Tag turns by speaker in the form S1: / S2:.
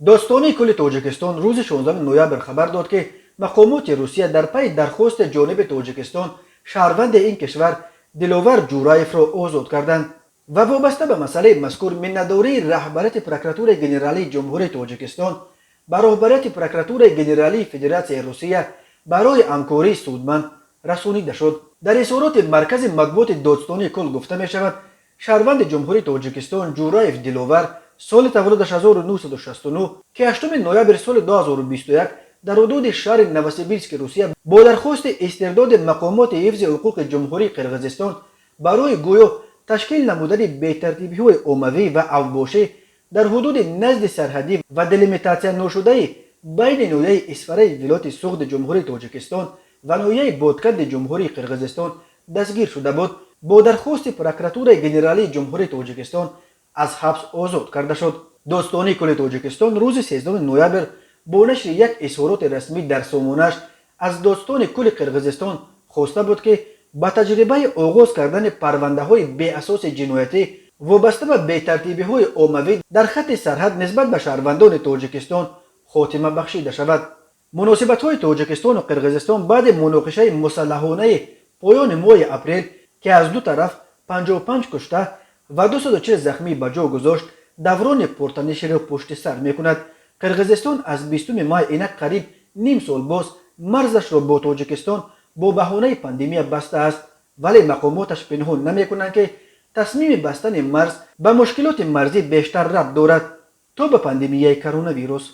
S1: داستانی کل تاجیکستان روز 16 نوامبر خبر داد که مقامات روسیه در پی درخواست جانب تاجیکستان شهروند این کشور دلوور جورایف را آزاد کردند و وابسته به مسئله مذکور منتداری رهبریت پروکراتور گنرالی جمهوری تاجیکستان به رهبریت پروکراتور گنرالی فدراسیون روسیه برای همکاری سودمند رسانیده شد. در اظهارات مرکز مطبوعات دادستانی کل گفته می شود شهروند جمهوری تاجیکستان جورایف دلوور سال تولدش 1969 که 8 نوامبر سال 2021 در حدود شهر نوسیبیرسک روسیه با درخواست استرداد مقامات حفظ حقوق جمهوری قرقیزستان برای گویا تشکیل نمودن بی‌ترتیبی‌های عمومی و اوباشی در حدود نزد سرحدی و دلیمیتاسیون نشده بین نویه اسفره ولایت سوخت جمهوری تاجیکستان و نویه بادکد جمهوری قرقیزستان دستگیر شده بود. با درخواست پروکراتور گنرالی جمهوری تاجیکستان از حبس آزاد کرده شد. داستانی کل تاجیکستان روز 13 نوامبر با نشر یک اظهارات رسمی در سامانه‌اش از داستان کل قرقیزستان خواسته بود که با تجربه آغاز کردن پرونده‌های بی اساس جنایتی وابسته به بی‌ترتیبی‌های عمومی در خط سرحد نسبت به شهروندان تاجیکستان خاتمه بخشیده شود. مناسبت‌های تاجیکستان و قرقیزستان بعد مناقشه مسلحانه پایان ماه اپریل که از دو طرف 55 کشته و 240 زخمی به جا گذاشت دوران پرتنشی را پشت سر می‌کند. قرقیزستان از 20 ماه اینک قریب نیم سال باز مرزش را با تاجیکستان با بهانه پاندمی بسته است، ولی مقاماتش پنهان نمی‌کنند که تصمیم بستن مرز به مشکلات مرزی بیشتر ربط دارد تا به پاندمی کرونا ویروس.